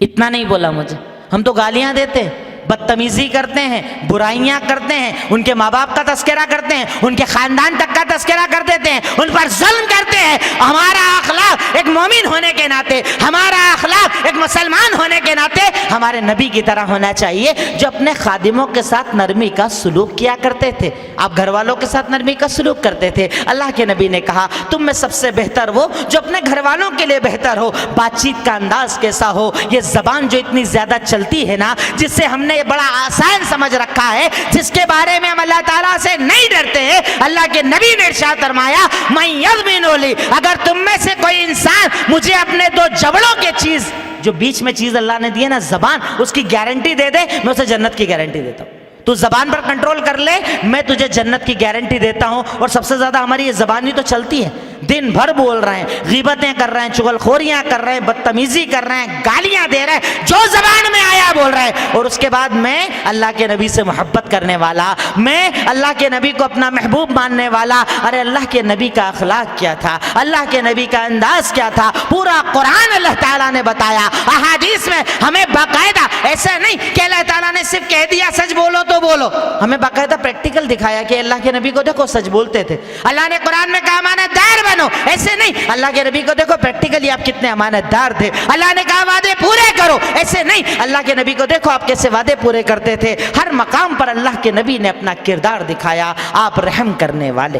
اتنا نہیں بولا مجھے. ہم تو گالیاں دیتے ہیں, بدتمیزی کرتے ہیں, برائیاں کرتے ہیں, ان کے ماں باپ کا تذکرہ کرتے ہیں, ان کے خاندان تک کا تذکرہ کر دیتے ہیں, ان پر ظلم کرتے ہیں. ہمارا اخلاق ایک مومن ہونے کے ناطے, ہمارا اخلاق ایک مسلمان ہونے کے ناطے ہمارے نبی کی طرح ہونا چاہیے, جو اپنے خادموں کے ساتھ نرمی کا سلوک کیا کرتے تھے. آپ گھر والوں کے ساتھ نرمی کا سلوک کرتے تھے. اللہ کے نبی نے کہا تم میں سب سے بہتر وہ جو اپنے گھر والوں کے لیے بہتر ہو. بات چیت کا انداز کیسا ہو, یہ زبان جو اتنی زیادہ چلتی ہے نا, جس سے ہم نے بڑا آسان سمجھ رکھا ہے, جس کے بارے میں ہم اللہ تعالیٰ سے نہیں ڈرتے ہیں. اللہ کے نبی نے ارشاد فرمایا من یضمن لی, اگر تم میں سے کوئی انسان مجھے اپنے 2 جبڑوں کے چیز, جو بیچ میں چیز اللہ نے دی ہے نا زبان, اس کی گارنٹی دے دے, میں اسے جنت کی گارنٹی دیتا ہوں. تو زبان پر کنٹرول کر لے, میں تجھے جنت کی گارنٹی دیتا ہوں. اور سب سے زیادہ ہماری یہ زبان ہی تو چلتی ہے. دن بھر بول رہے ہیں، غیبتیں کر رہے ہیں، چغلخوریاں کر رہے ہیں، بدتمیزی کر رہے ہیں، گالیاں دے رہے ہیں، جو زبان میں آیا بول رہے ہیں، اور اس کے بعد میں اللہ کے نبی سے محبت کرنے والا، میں اللہ کے نبی کو اپنا محبوب ماننے والا۔ ارے اللہ کے نبی کا اخلاق کیا تھا، اللہ کے نبی کا انداز کیا تھا، پورا قرآن اللہ تعالیٰ نے بتایا، احادیث میں ہمیں باقاعدہ، ایسا نہیں کہ اللہ تعالیٰ نے صرف کہہ دیا سچ بولو تو بولو، ہمیں باقاعدہ پریکٹیکل دکھایا کہ اللہ کے نبی کو دیکھو سچ بولتے تھے، اللہ نے قرآن میں کہا امانت دار بنو، ایسے نہیں، اللہ کے نبی کو دیکھو پریکٹیکلی آپ کتنے امانت دار تھے، اللہ نے کہا وعدے پورے کرو، ایسے نہیں، اللہ کے نبی کو دیکھو آپ کیسے وعدے پورے کرتے تھے۔ ہر مقام پر اللہ کے نبی نے اپنا کردار دکھایا، آپ رحم کرنے والے،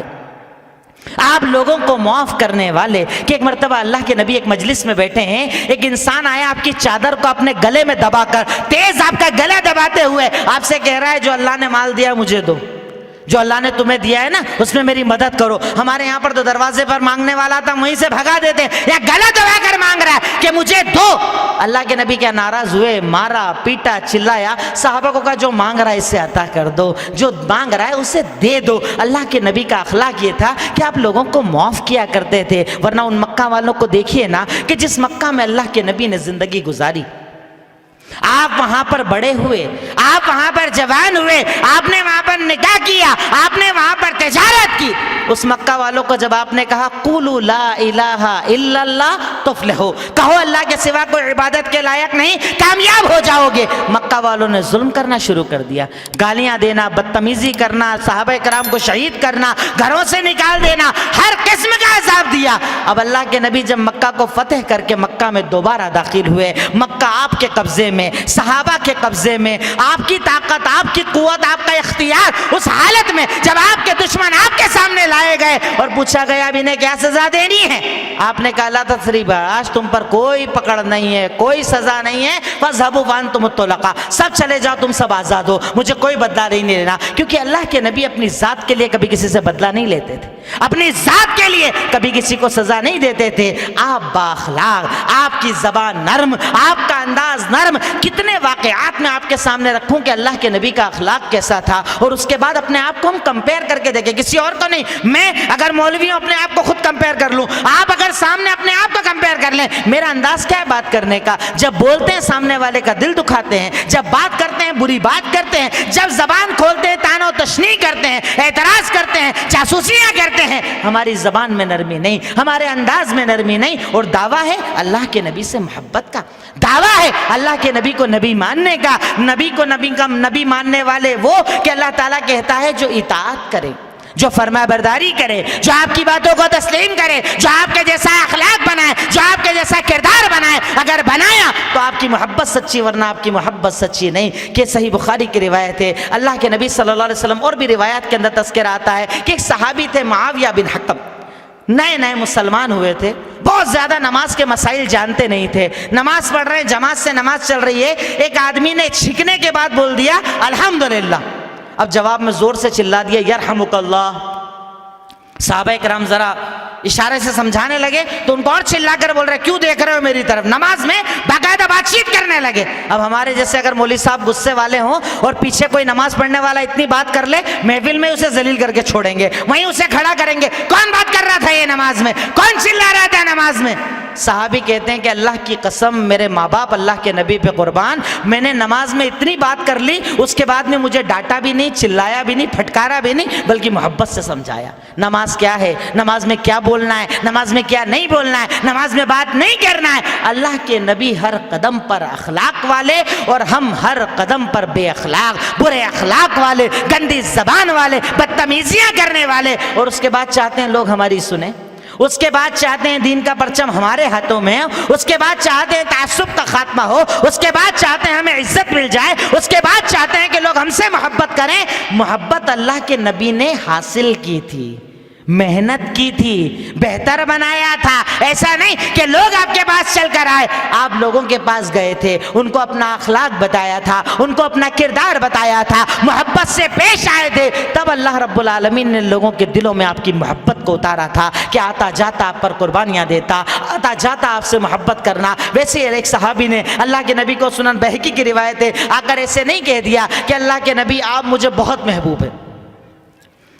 آپ لوگوں کو معاف کرنے والے۔ کہ ایک مرتبہ اللہ کے نبی ایک مجلس میں بیٹھے ہیں، ایک انسان آیا آپ کی چادر کو اپنے گلے میں دبا کر، تیز آپ کا گلا دباتے ہوئے آپ سے کہہ رہا ہے جو اللہ نے مال دیا مجھے دو، جو اللہ نے تمہیں دیا ہے نا اس میں میری مدد کرو۔ ہمارے یہاں پر تو دروازے پر مانگنے والا تھا وہیں سے بھگا دیتے، یا گلا دبا کر مانگ رہا ہے کہ مجھے دو۔ اللہ کے نبی کیا ناراض ہوئے، مارا پیٹا چلایا، صحابہ کو کہا جو مانگ رہا ہے اسے عطا کر دو، جو مانگ رہا ہے اسے دے دو۔ اللہ کے نبی کا اخلاق یہ تھا کہ آپ لوگوں کو معاف کیا کرتے تھے، ورنہ ان مکہ والوں کو دیکھیے نا کہ جس مکہ میں اللہ کے نبی نے زندگی گزاری، آپ وہاں پر بڑے ہوئے، آپ وہاں پر جوان ہوئے، آپ نے وہاں پر نکاح کیا، آپ نے وہاں پر تجارت کی، اس مکہ والوں کو جب آپ نے کہا قولوا لا الہ الا اللہ تفلحوا، کہو اللہ کے سوا کوئی عبادت کے لائق نہیں، کامیاب ہو جاؤ گے، مکہ والوں نے ظلم کرنا شروع کر دیا، گالیاں دینا، بدتمیزی کرنا، صحابہ کرام کو شہید کرنا، گھروں سے نکال دینا، ہر قسم کا عذاب دیا۔ اب اللہ کے نبی جب مکہ کو فتح کر کے مکہ میں دوبارہ داخل ہوئے، مکہ آپ کے قبضے میں، صحابہ کے قبضے میں، آپ کی طاقت، آپ کی قوت، آپ کا اختیار، اس حالت میں جب آپ کے دشمن آپ کے سامنے لائے گئے اور پوچھا گیا اب انہیں کیا سزا دینی ہے، آپ نے کہا لا تثریب، آج تم پر کوئی پکڑ نہیں ہے، کوئی سزا نہیں ہے، فاذهبوا وانتم الطلقاء، سب چلے جاؤ تم سب آزاد ہو، مجھے کوئی بدلہ نہیں لینا، کیونکہ اللہ کے نبی اپنی ذات کے لیے کبھی کسی سے بدلہ نہیں لیتے تھے، اپنی ذات کے لیے کبھی کسی کو سزا نہیں دیتے تھے۔ آپ بااخلاق، آپ کی زبان نرم، آپ کا انداز نرم، کتنے واقعات میں آپ کے سامنے رکھوں کہ اللہ کے نبی کا اخلاق کیسا تھا، اور اس کے بعد اپنے آپ کو ہم کمپیئر کر کے دیکھیں، کسی اور کو نہیں، میں اگر مولوی ہوں اپنے آپ کو خود کمپیئر کر لوں، آپ اگر سامنے اپنے آپ کو کمپیئر کر لیں، میرا انداز کیا ہے بات کرنے کا، جب بولتے ہیں سامنے والے کا دل دکھاتے ہیں، جب بات کرتے ہیں بری بات کرتے ہیں، جب زبان کھولتے ہیں طعن و تشنیع کرتے ہیں، اعتراض کرتے ہیں، جاسوسیاں کرتے ہیں، ہماری زبان میں نرمی نہیں، ہمارے انداز میں نرمی نہیں، اور دعویٰ ہے اللہ کے نبی سے محبت کا، دعویٰ ہے اللہ کے نبی کو نبی ماننے کا، نبی کو نبی ماننے والے وہ کہ اللہ تعالیٰ کہتا ہے جو اطاعت کرے، جو فرما برداری کرے، جو آپ کی باتوں کو تسلیم کرے، جو آپ کے جیسا اخلاق بنائے، جو آپ کے جیسا کردار بنائے، اگر بنایا تو آپ کی محبت سچی، ورنہ آپ کی محبت سچی نہیں۔ کہ صحیح بخاری کی روایت ہے، اللہ کے نبی صلی اللہ علیہ وسلم، اور بھی روایات کے اندر تذکرہ آتا ہے کہ ایک صحابی تھے معاویہ بن حکم، نئے نئے مسلمان ہوئے تھے، بہت زیادہ نماز کے مسائل جانتے نہیں تھے، نماز پڑھ رہے ہیں، جماعت سے نماز چل رہی ہے، ایک آدمی نے چھکنے کے بعد بول دیا الحمدللہ، اب جواب میں زور سے چلا دیا یرحمک اللہ۔ صحابہ کرام ذرا اشارے سے سمجھانے لگے تو ان کو اور چلا کر بول رہے کیوں دیکھ رہے ہو میری طرف، نماز میں باقاعدہ بات چیت کرنے لگے۔ اب ہمارے جیسے اگر مولوی صاحب غصے والے ہوں اور پیچھے کوئی نماز پڑھنے والا اتنی بات کر لے، محفل میں اسے ذلیل کر کے چھوڑیں گے، وہیں اسے کھڑا کریں گے، کون بات کر رہا تھا یہ نماز میں، کون چلا رہا تھا نماز میں۔ صحابی کہتے ہیں کہ اللہ کی قسم، میرے ماں باپ اللہ کے نبی پہ قربان، میں نے نماز میں اتنی بات کر لی، اس کے بعد میں مجھے ڈانٹا بھی نہیں، چلایا بھی نہیں، پھٹکارا بھی نہیں، بلکہ محبت سے سمجھایا نماز کیا ہے، نماز میں کیا بولنا ہے، نماز میں کیا نہیں بولنا ہے، نماز میں بات نہیں کرنا ہے۔ اللہ کے نبی ہر قدم پر اخلاق والے، اور ہم ہر قدم پر بے اخلاق، برے اخلاق والے، گندی زبان والے، بدتمیزیاں کرنے والے، اور اس کے بعد چاہتے ہیں لوگ ہماری سنیں، اس کے بعد چاہتے ہیں دین کا پرچم ہمارے ہاتھوں میں، اس کے بعد چاہتے ہیں تعصب کا خاتمہ ہو، اس کے بعد چاہتے ہیں ہمیں عزت مل جائے، اس کے بعد چاہتے ہیں کہ لوگ ہم سے محبت کریں۔ محبت اللہ کے نبی نے حاصل کی تھی، محنت کی تھی، بہتر بنایا تھا، ایسا نہیں کہ لوگ آپ کے پاس چل کر آئے، آپ لوگوں کے پاس گئے تھے، ان کو اپنا اخلاق بتایا تھا، ان کو اپنا کردار بتایا تھا، محبت سے پیش آئے تھے، تب اللہ رب العالمین نے لوگوں کے دلوں میں آپ کی محبت کو اتارا تھا کہ آتا جاتا آپ پر قربانیاں دیتا، آتا جاتا آپ سے محبت کرنا۔ ویسے ایک صحابی نے اللہ کے نبی کو، سنن بہقی کی روایت ہے، آ کر ایسے نہیں کہہ دیا کہ اللہ کے نبی آپ مجھے بہت محبوب ہیں،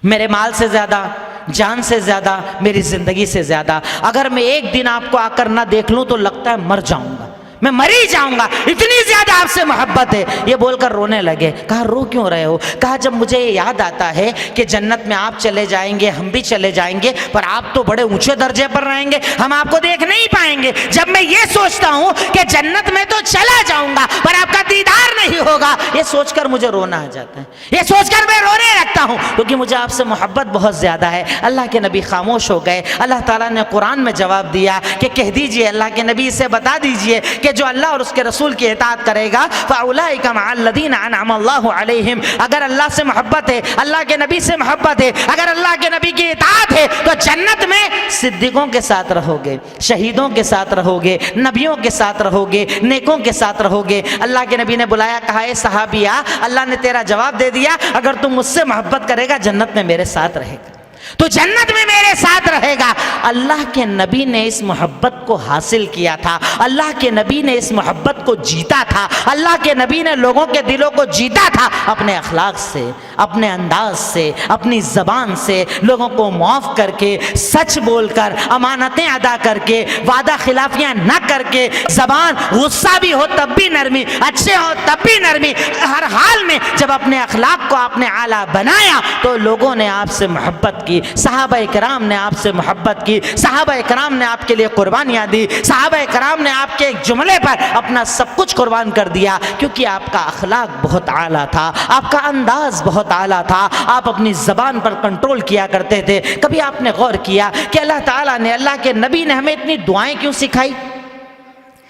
میرے مال سے زیادہ، جان سے زیادہ، میری زندگی سے زیادہ، اگر میں ایک دن آپ کو آ کر نہ دیکھ لوں تو لگتا ہے مر جاؤں گا، میں مر ہی جاؤں گا، اتنی زیادہ آپ سے محبت ہے۔ یہ بول کر رونے لگے۔ کہا رو کیوں رہے ہو؟ کہا جب مجھے یہ یاد آتا ہے کہ جنت میں آپ چلے جائیں گے، ہم بھی چلے جائیں گے، پر آپ تو بڑے اونچے درجے پر رہیں گے، ہم آپ کو دیکھ نہیں پائیں گے، جب میں یہ سوچتا ہوں کہ جنت میں تو چلا جاؤں گا پر آپ کا دیدار نہیں ہوگا، یہ سوچ کر مجھے رونا آ جاتا ہے، یہ سوچ کر میں رونے لگتا ہوں، کیونکہ مجھے آپ سے محبت بہت زیادہ ہے۔ اللہ کے نبی خاموش ہو گئے۔ اللہ تعالیٰ نے قرآن میں جواب دیا کہ کہہ دیجئے، اللہ کے نبی سے بتا دیجئے کہ جو اللہ اور اس کے رسول کی اطاعت کرے گا فَأُولَٰئِكَ مَعَ الَّذِينَ أَنْعَمَ اللَّهُ عَلَيْهِمْ، اگر اللہ سے محبت ہے، اللہ کے نبی سے محبت ہے، اگر اللہ کے نبی کی اطاعت ہے تو جنت میں صدیقوں کے ساتھ رہو گے، شہیدوں کے ساتھ رہو گے، نبیوں کے ساتھ رہو گے، نیکوں کے ساتھ رہو گے۔ اللہ کے نبی نے بلایا، کہا اے صحابیہ، اللہ نے تیرا جواب دے دیا، اگر تم مجھ سے محبت کرے گا جنت میں میرے ساتھ رہے گا، تو جنت میں میرے ساتھ رہے گا۔ اللہ کے نبی نے اس محبت کو حاصل کیا تھا، اللہ کے نبی نے اس محبت کو جیتا تھا، اللہ کے نبی نے لوگوں کے دلوں کو جیتا تھا، اپنے اخلاق سے، اپنے انداز سے، اپنی زبان سے، لوگوں کو معاف کر کے، سچ بول کر، امانتیں ادا کر کے، وعدہ خلافیاں نہ کر کے، زبان غصہ بھی ہو تب بھی نرمی، اچھے ہو تب بھی نرمی، ہر حال میں جب اپنے اخلاق کو آپ نے اعلیٰ بنایا تو لوگوں نے آپ سے محبت کی، صحابہ کرام نے آپ سے محبت کی، صحابہ کرام نے آپ کے لیے قربانیاں دی، صحابہ کرام نے آپ کے ایک جملے پر اپنا سب کچھ قربان کر دیا، کیونکہ آپ کا اخلاق بہت اعلیٰ تھا، آپ کا انداز بہت اعلیٰ تھا، آپ اپنی زبان پر کنٹرول کیا کرتے تھے۔ کبھی آپ نے غور کیا کہ اللہ تعالیٰ نے، اللہ کے نبی نے ہمیں اتنی دعائیں کیوں سکھائی؟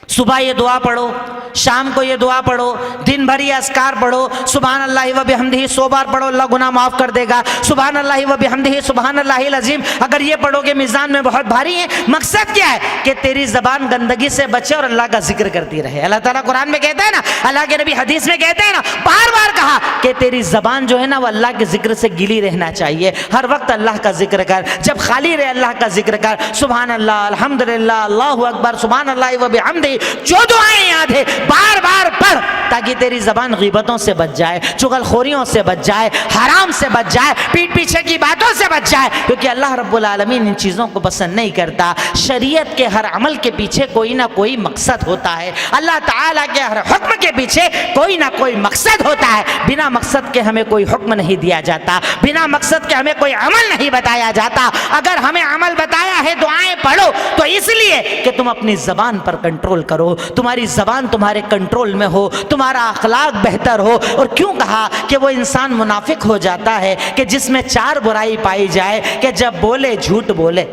صبح یہ دعا پڑھو، شام کو یہ دعا پڑھو، دن بھر یہ اذکار پڑھو، سبحان اللہ و بحمدہ 100 بار پڑھو، اللہ گناہ معاف کر دے گا، سبحان اللہ و بحمدہ سبحان اللہ العظیم، اگر یہ پڑھو گے میزان میں بہت بھاری ہے۔ مقصد کیا ہے؟ کہ تیری زبان گندگی سے بچے اور اللہ کا ذکر کرتی رہے۔ اللہ تعالیٰ قرآن میں کہتا ہے نا، اللہ کے نبی حدیث میں کہتے ہیں نا، بار بار کہا کہ تیری زبان جو ہے نا وہ اللہ کے ذکر سے گلی رہنا چاہیے، ہر وقت اللہ کا ذکر کر، جب خالی رہے اللہ کا ذکر کر، سبحان اللہ، الحمدللہ، اللہ اکبر، سبحان اللہ و بحمدہ، جو دعائیں یاد ہے بار بار پڑھ، تاکہ تیری زبان غیبتوں سے بچ جائے، چغل خوریوں سے بچ جائے، حرام سے بچ جائے، پیٹ پیچھے کی باتوں سے بچ جائے، کیونکہ اللہ رب العالمین ان چیزوں کو پسند نہیں کرتا۔ شریعت کے ہر عمل کے پیچھے کوئی نہ کوئی مقصد ہوتا ہے، اللہ تعالیٰ کے ہر حکم کے پیچھے کوئی نہ کوئی مقصد ہوتا ہے، بنا مقصد کے ہمیں کوئی حکم نہیں دیا جاتا، بنا مقصد کے ہمیں کوئی عمل نہیں بتایا جاتا۔ اگر ہمیں عمل بتایا ہے دعائیں پڑھو تو اس لیے کہ تم اپنی زبان پر کنٹرول کرو، تمہاری زبان تمہارے کنٹرول میں ہو، تمہارا اخلاق بہتر ہو۔ اور کیوں کہا کہ وہ انسان منافق ہو جاتا ہے کہ جس میں 4 برائی پائی جائے، کہ جب بولے جھوٹ بولے،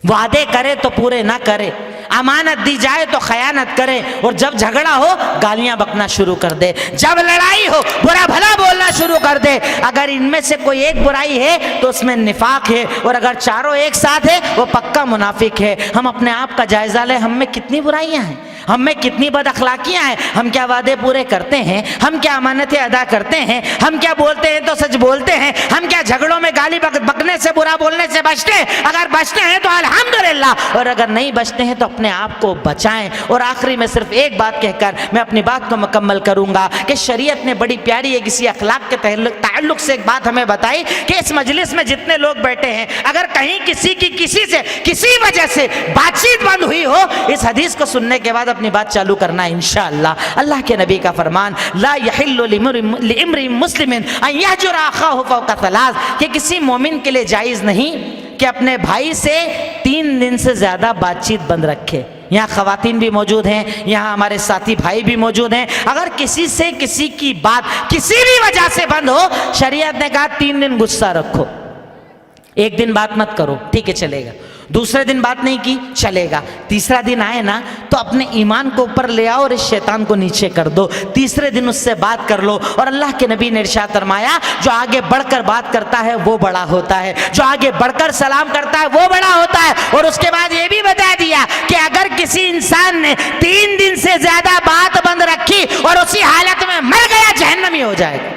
وعدے کرے تو پورے نہ کرے، امانت دی جائے تو خیانت کرے، اور جب جھگڑا ہو گالیاں بکنا شروع کر دے، جب لڑائی ہو برا بھلا بولنا شروع کر دے۔ اگر ان میں سے کوئی ایک برائی ہے تو اس میں نفاق ہے، اور اگر چاروں ایک ساتھ ہے وہ پکا منافق ہے۔ ہم اپنے آپ کا جائزہ لیں، ہم میں کتنی برائیاں ہیں، ہم میں کتنی بد اخلاقیاں ہیں، ہم کیا وعدے پورے کرتے ہیں، ہم کیا امانتیں ادا کرتے ہیں، ہم کیا بولتے ہیں تو سچ بولتے ہیں، ہم کیا جھگڑوں میں گالی بکنے سے، برا بولنے سے بچتے ہیں؟ اگر بچتے ہیں تو الحمدللہ، اور اگر نہیں بچتے ہیں تو اپنے آپ کو بچائیں۔ اور آخری میں صرف ایک بات کہہ کر میں اپنی بات کو مکمل کروں گا کہ شریعت نے بڑی پیاری ایک اسی اخلاق کے تعلق سے ایک بات ہمیں بتائی کہ اس مجلس میں جتنے لوگ بیٹھے ہیں، اگر کہیں کسی کی کسی سے کسی وجہ سے بات چیت بند ہوئی ہو، اس حدیث کو سننے کے بعد اپنی بات چالو کرنا ہے انشاءاللہ۔ اللہ کے نبی کا فرمان، لا یحل لامرئ مسلم ان یہجر اخاہ فوق 3، کہ کسی مومن کے لیے جائز نہیں کہ اپنے بھائی سے 3 دن سے زیادہ بات چیت بند رکھے۔ یہاں خواتین بھی موجود ہیں، یہاں ہمارے ساتھی بھائی بھی موجود ہیں، اگر کسی سے کسی کی بات کسی بھی وجہ سے بند ہو، شریعت نے کہا 3 دن غصہ رکھو، 1 دن بات مت کرو، ٹھیک ہے چلے گا، دوسرے دن بات نہیں کی چلے گا، تیسرا دن آئے نا تو اپنے ایمان کو اوپر لے آؤ اور اس شیطان کو نیچے کر دو، تیسرے دن اس سے بات کر لو۔ اور اللہ کے نبی نے ارشاد فرمایا، جو آگے بڑھ کر بات کرتا ہے وہ بڑا ہوتا ہے، جو آگے بڑھ کر سلام کرتا ہے وہ بڑا ہوتا ہے۔ اور اس کے بعد یہ بھی بتا دیا کہ اگر کسی انسان نے 3 دن سے زیادہ بات بند رکھی اور اسی حالت میں مر گیا، جہنمی ہو جائے گا۔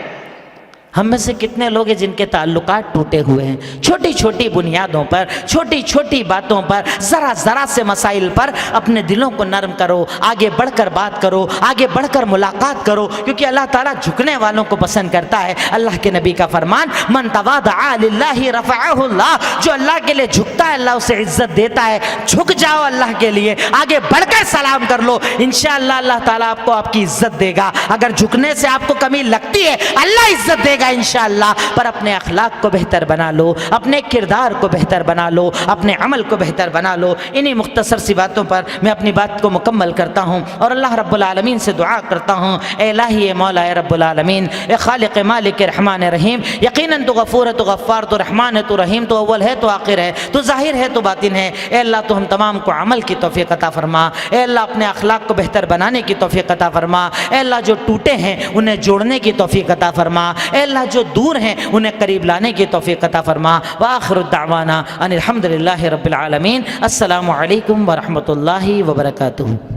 ہم میں سے کتنے لوگ ہیں جن کے تعلقات ٹوٹے ہوئے ہیں؟ چھوٹی چھوٹی بنیادوں پر، چھوٹی چھوٹی باتوں پر، ذرا ذرا سے مسائل پر اپنے دلوں کو نرم کرو، آگے بڑھ کر بات کرو، آگے بڑھ کر ملاقات کرو، کیونکہ اللہ تعالیٰ جھکنے والوں کو پسند کرتا ہے۔ اللہ کے نبی کا فرمان، من تواضع للہ رفعہ اللہ، جو اللہ کے لیے جھکتا ہے اللہ اسے عزت دیتا ہے۔ جھک جاؤ اللہ کے لیے، آگے بڑھ کر سلام کر لو، انشاءاللہ اللہ تعالیٰ آپ کو آپ کی عزت دے گا۔ اگر جھکنے سے آپ کو کمی لگتی ہے اللہ عزت دے گا انشاءاللہ، پر اپنے اخلاق کو بہتر بنا لو، اپنے کردار کو بہتر بنا لو، اپنے عمل کو بہتر بنا لو۔ انہی مختصر سی باتوں پر میں اپنی بات کو مکمل کرتا ہوں اور اللہ رب العالمین سے دعا کرتا ہوں، اے الہی، اے مولا، اے رب العالمین، اے خالق مالک رحمان رحیم، یقیناً تو غفور ہے، تو غفار، تو رحمان ہے، تو رحیم، تو اول ہے، تو آخر ہے، تو ظاہر ہے، تو باطن ہے۔ اے اللہ تو ہم تمام کو عمل کی توفیق عطا فرما، اے اللہ اپنے اخلاق کو بہتر بنانے کی توفیق عطا فرما، اے اللہ جو ٹوٹے ہیں انہیں جوڑنے کی توفیق عطا فرما، اے اللہ جو دور ہیں انہیں قریب لانے کی توفیق عطا فرما۔ وآخر الدعوانا ان الحمد للہ رب العالمین۔ السلام علیکم ورحمۃ اللہ وبرکاتہ۔